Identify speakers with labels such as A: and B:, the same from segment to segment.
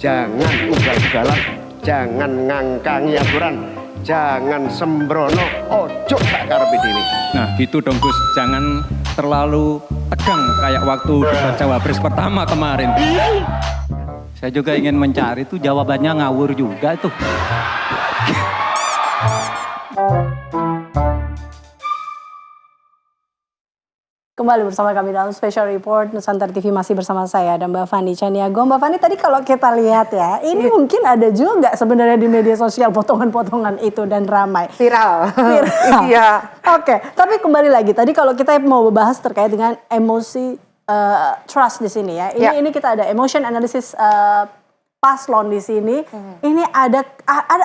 A: jangan ugal-ugalan, jangan ngangkangi aturan, jangan sembrono, ojo sak karepe dhewe.
B: Nah gitu dong Gus, jangan terlalu tegang kayak waktu debat cawapres pertama kemarin.
C: Saya juga ingin mencari tuh jawabannya ngawur juga tuh.
D: Kembali bersama kami dalam Special Report Nusantara TV, masih bersama saya dan Mbak Fani Caniago. Mbak Fani, tadi kalau kita lihat ya, ini mungkin ada juga nggak sebenarnya di media sosial potongan-potongan itu dan ramai.
E: Viral.
D: Iya. Oke, tapi kembali lagi tadi kalau kita mau bahas terkait dengan emosi trust di sini ya. Ini kita ada emotion analysis paslon di sini. Ini ada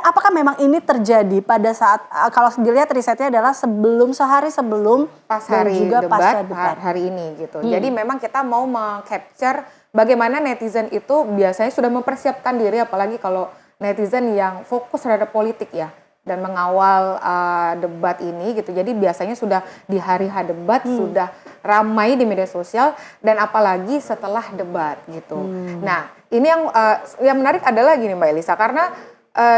D: apakah memang ini terjadi pada saat kalau dilihat risetnya adalah sehari sebelum
E: pas hari
D: juga
E: debat hari ini gitu. Jadi memang kita mau meng-capture bagaimana netizen itu biasanya sudah mempersiapkan diri, apalagi kalau netizen yang fokus terhadap politik ya dan mengawal debat ini gitu. Jadi biasanya sudah di hari debat sudah ramai di media sosial dan apalagi setelah debat gitu. Nah, ini yang menarik adalah gini Mbak Elisa, karena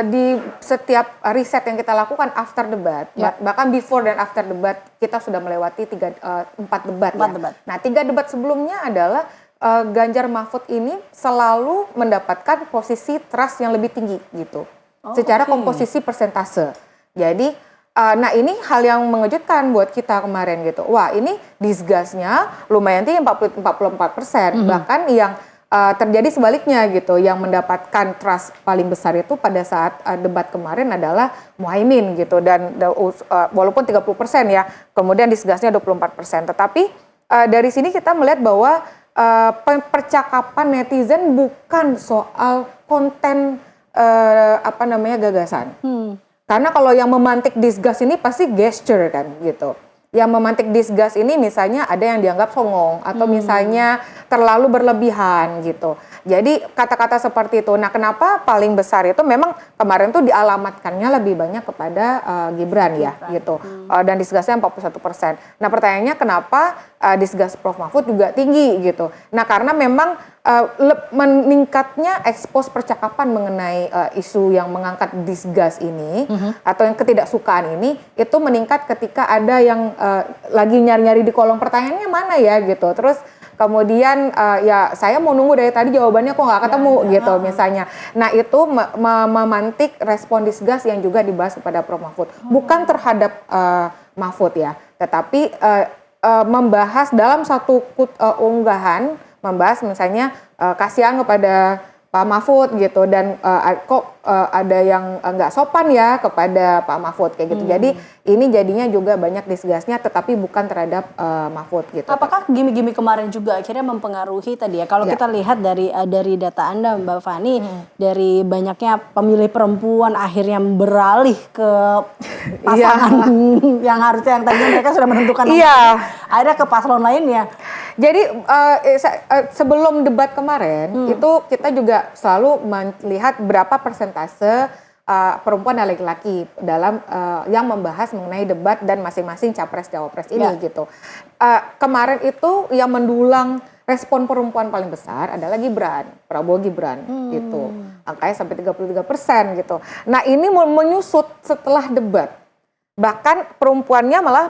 E: di setiap riset yang kita lakukan after debat, bahkan before dan after debat kita sudah melewati 4 debat. Nah, 3 debat sebelumnya adalah Ganjar Mahfud ini selalu mendapatkan posisi trust yang lebih tinggi gitu, secara komposisi persentase. Jadi, nah ini hal yang mengejutkan buat kita kemarin gitu. Wah, ini disgust-nya lumayan tinggi 44%, bahkan yang terjadi sebaliknya gitu, yang mendapatkan trust paling besar itu pada saat debat kemarin adalah Muhaimin gitu, dan walaupun 30% ya, kemudian disgust-nya 24%, tetapi dari sini kita melihat bahwa percakapan netizen bukan soal konten gagasan. Karena kalau yang memantik disgust ini pasti gesture kan gitu. Yang memantik disgust ini misalnya ada yang dianggap songong atau misalnya terlalu berlebihan gitu. Jadi kata-kata seperti itu. Nah, kenapa paling besar itu memang kemarin tuh dialamatkannya lebih banyak kepada Gibran ya gitu. Dan disgustnya 41%. Nah, pertanyaannya kenapa disgust Prof Mahfud juga tinggi gitu. Nah, karena memang meningkatnya ekspos percakapan mengenai isu yang mengangkat disgust ini atau yang ketidaksukaan ini itu meningkat ketika ada yang lagi nyari-nyari di kolom pertanyaannya mana ya gitu. Terus kemudian ya saya mau nunggu dari tadi jawabannya kok nggak ketemu gitu misalnya. Nah itu memantik respon disgust yang juga dibahas kepada Prof Mahfud. Bukan terhadap Mahfud ya, tetapi membahas dalam satu unggahan, membahas misalnya kasihan kepada Pak Mahfud gitu, dan kok ada yang nggak sopan ya kepada Pak Mahfud kayak gitu. Jadi ini jadinya juga banyak disgustnya, tetapi bukan terhadap Mahfud gitu.
D: Apakah gimmick-gimmick kemarin juga akhirnya mempengaruhi tadi ya? Kalau kita lihat dari data Anda Mbak Fani, dari banyaknya pemilih perempuan akhirnya beralih ke pasangan yang harusnya yang tadinya mereka sudah menentukan akhirnya ke paslon lainnya.
E: Jadi sebelum debat kemarin itu kita juga selalu melihat berapa persentase perempuan dan laki-laki dalam yang membahas mengenai debat dan masing-masing capres-cawapres ini gitu. Kemarin itu yang mendulang respon perempuan paling besar adalah Prabowo Gibran gitu. Angkanya sampai 33% gitu. Nah, ini menyusut setelah debat. Bahkan perempuannya malah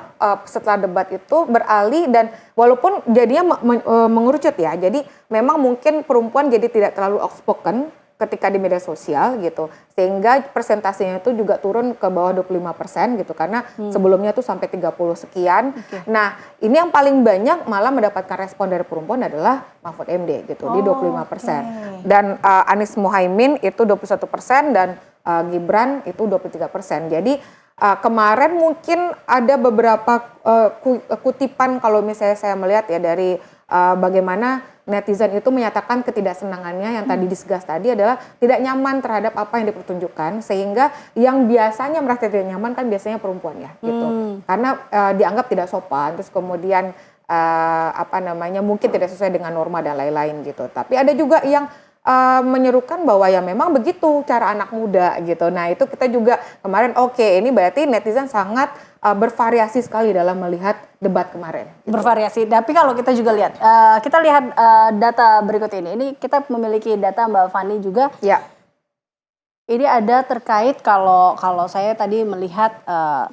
E: setelah debat itu beralih, dan walaupun jadinya mengerucut ya. Jadi memang mungkin perempuan jadi tidak terlalu outspoken ketika di media sosial gitu. Sehingga persentasenya itu juga turun ke bawah 25% gitu. Karena sebelumnya tuh sampai 30 sekian. Nah, ini yang paling banyak malah mendapatkan respon dari perempuan adalah Mahfud MD gitu di 25%. Dan Anies Muhaimin itu 21% dan Gibran itu 23%. Jadi kemarin mungkin ada beberapa kutipan kalau misalnya saya melihat ya dari bagaimana netizen itu menyatakan ketidaksenangannya yang tadi disgust tadi adalah tidak nyaman terhadap apa yang dipertunjukkan, sehingga yang biasanya merasa tidak nyaman kan biasanya perempuan ya gitu. Karena dianggap tidak sopan, terus kemudian mungkin tidak sesuai dengan norma dan lain-lain gitu. Tapi ada juga yang menyerukan bahwa ya memang begitu cara anak muda gitu. Nah itu kita juga kemarin ini berarti netizen sangat bervariasi sekali dalam melihat debat kemarin. Gitu.
D: Bervariasi. Tapi kalau kita juga lihat, kita lihat data berikut ini. Ini kita memiliki data Mbak Fani juga.
E: Ya.
D: Ini ada terkait kalau saya tadi melihat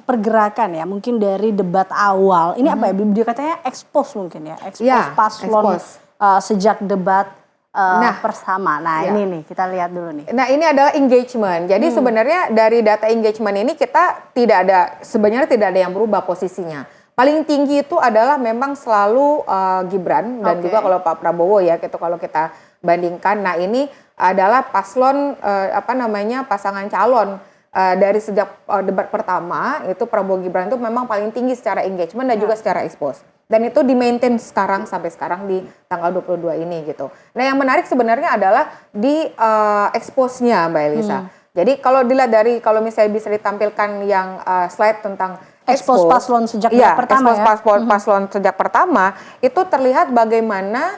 D: pergerakan ya, mungkin dari debat awal. Ini apa ya? Dia katanya expose mungkin ya, expose
E: Ya,
D: paslon
E: expose.
D: Sejak debat pertama. Nah
E: ya.
D: ini nih kita lihat dulu nih.
E: Nah ini adalah engagement. Jadi sebenarnya dari data engagement ini kita sebenarnya tidak ada yang berubah posisinya. Paling tinggi itu adalah memang selalu Gibran dan juga kalau Pak Prabowo ya, gitu kalau kita bandingkan. Nah ini adalah paslon pasangan calon dari sejak debat pertama itu Prabowo Gibran itu memang paling tinggi secara engagement dan juga secara expose. Dan itu di-maintain sampai sekarang di tanggal 22 ini gitu. Nah yang menarik sebenarnya adalah di expose-nya Mbak Elisa. Jadi kalau dilihat kalau misalnya bisa ditampilkan yang slide tentang
D: Expose paslon sejak debat pertama
E: expose paslon sejak pertama itu terlihat bagaimana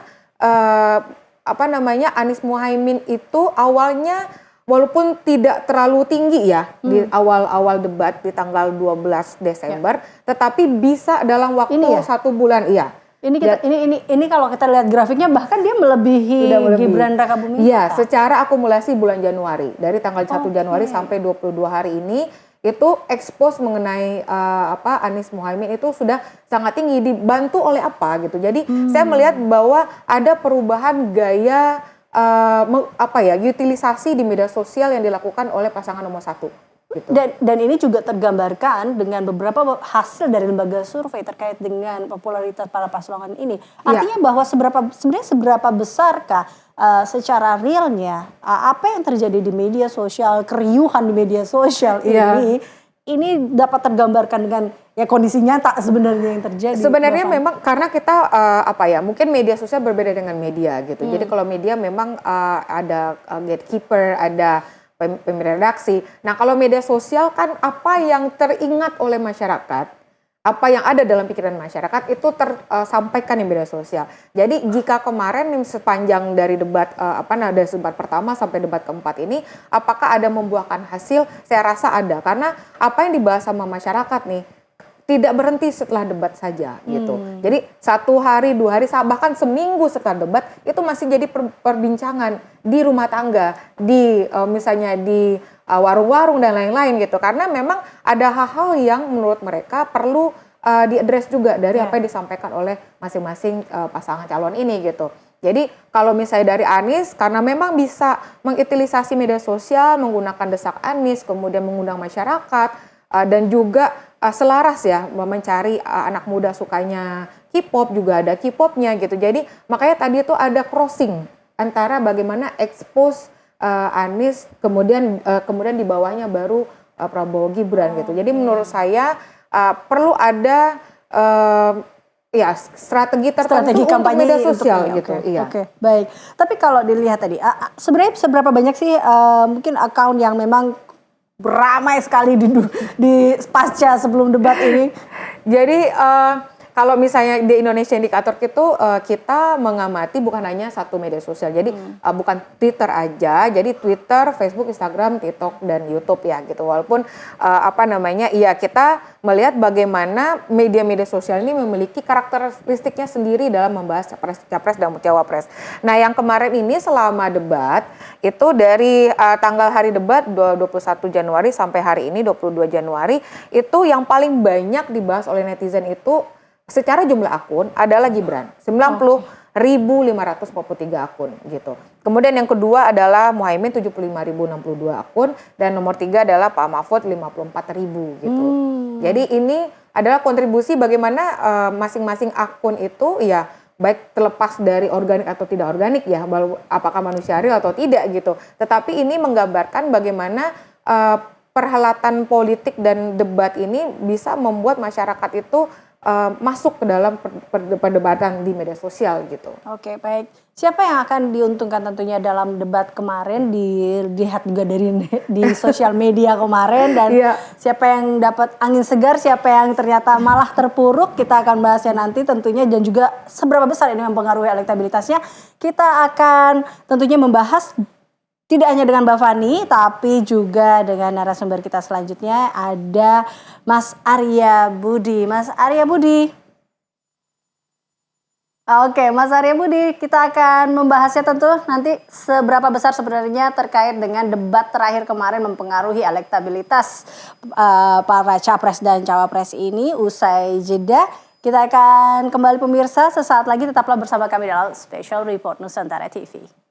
E: Anies Muhaimin itu awalnya walaupun tidak terlalu tinggi ya di awal-awal debat di tanggal 12 Desember, tetapi bisa dalam waktu 1 bulan, iya.
D: Ini kalau kita lihat grafiknya bahkan dia melebihi Gibran Rakabuming.
E: Iya, secara akumulasi bulan Januari dari tanggal 1 Januari sampai 22 hari ini itu expose mengenai Anies Muhaimin itu sudah sangat tinggi, dibantu oleh apa gitu. Jadi saya melihat bahwa ada perubahan gaya utilisasi di media sosial yang dilakukan oleh pasangan nomor 1. Gitu.
D: Dan ini juga tergambarkan dengan beberapa hasil dari lembaga survei terkait dengan popularitas para paslon ini. Artinya bahwa seberapa besarkah secara realnya apa yang terjadi di media sosial, keriuhan di media sosial ini dapat tergambarkan dengan kondisi nyata sebenarnya yang terjadi.
E: Sebenarnya memang karena kita mungkin media sosial berbeda dengan media gitu. Jadi kalau media memang ada gatekeeper, ada pemimpin redaksi. Nah kalau media sosial kan apa yang teringat oleh masyarakat, apa yang ada dalam pikiran masyarakat itu tersampaikan di media sosial. Jadi jika kemarin sepanjang dari debat dari debat pertama sampai debat keempat ini, apakah ada membuahkan hasil? Saya rasa ada, karena apa yang dibahas sama masyarakat nih tidak berhenti setelah debat saja gitu. Jadi 1 hari, 2 hari, bahkan seminggu setelah debat itu masih jadi perbincangan di rumah tangga, di misalnya di warung-warung dan lain-lain gitu. Karena memang ada hal-hal yang menurut mereka perlu diadres juga dari apa yang disampaikan oleh masing-masing pasangan calon ini gitu. Jadi kalau misalnya dari Anies, karena memang bisa mengutilisasi media sosial, menggunakan desak Anies, kemudian mengundang masyarakat, dan juga selaras ya mencari anak muda sukanya K-pop, juga ada K-popnya gitu. Jadi makanya tadi itu ada crossing antara bagaimana expose Anies, kemudian di bawahnya baru Prabowo Gibran gitu. Jadi menurut saya perlu ada strategi tertentu untuk media sosial gitu.
D: Oke, baik. Tapi kalau dilihat tadi, sebenarnya seberapa banyak sih mungkin akun yang memang beramai sekali di pasca sebelum debat ini?
E: Jadi kalau misalnya di Indonesia Indikator itu kita mengamati bukan hanya satu media sosial. Jadi bukan Twitter aja, jadi Twitter, Facebook, Instagram, TikTok dan YouTube ya gitu. Walaupun kita melihat bagaimana media-media sosial ini memiliki karakteristiknya sendiri dalam membahas capres dan cawapres. Nah, yang kemarin ini selama debat itu dari tanggal hari debat 21 Januari sampai hari ini 22 Januari itu yang paling banyak dibahas oleh netizen itu secara jumlah akun adalah Gibran, 90.543 akun gitu. Kemudian yang kedua adalah Muhaimin 75.062 akun dan nomor 3 adalah Pak Mahfud 54.000 gitu. Jadi ini adalah kontribusi bagaimana masing-masing akun itu ya baik terlepas dari organik atau tidak organik ya, apakah manusia real atau tidak gitu. Tetapi ini menggambarkan bagaimana perhelatan politik dan debat ini bisa membuat masyarakat itu masuk ke dalam perdebatan di media sosial gitu.
D: Oke, baik. Siapa yang akan diuntungkan tentunya dalam debat kemarin, dilihat juga di sosial media kemarin, dan siapa yang dapat angin segar, siapa yang ternyata malah terpuruk, kita akan bahasnya nanti tentunya, dan juga seberapa besar ini mempengaruhi elektabilitasnya. Kita akan tentunya membahas tidak hanya dengan Mbak Fani, tapi juga dengan narasumber kita selanjutnya ada Mas Arya Budi. Mas Arya Budi. Oke, Mas Arya Budi, kita akan membahasnya tentu nanti seberapa besar sebenarnya terkait dengan debat terakhir kemarin mempengaruhi elektabilitas para capres dan cawapres ini. Usai jeda, kita akan kembali pemirsa sesaat lagi, tetaplah bersama kami dalam Special Report Nusantara TV.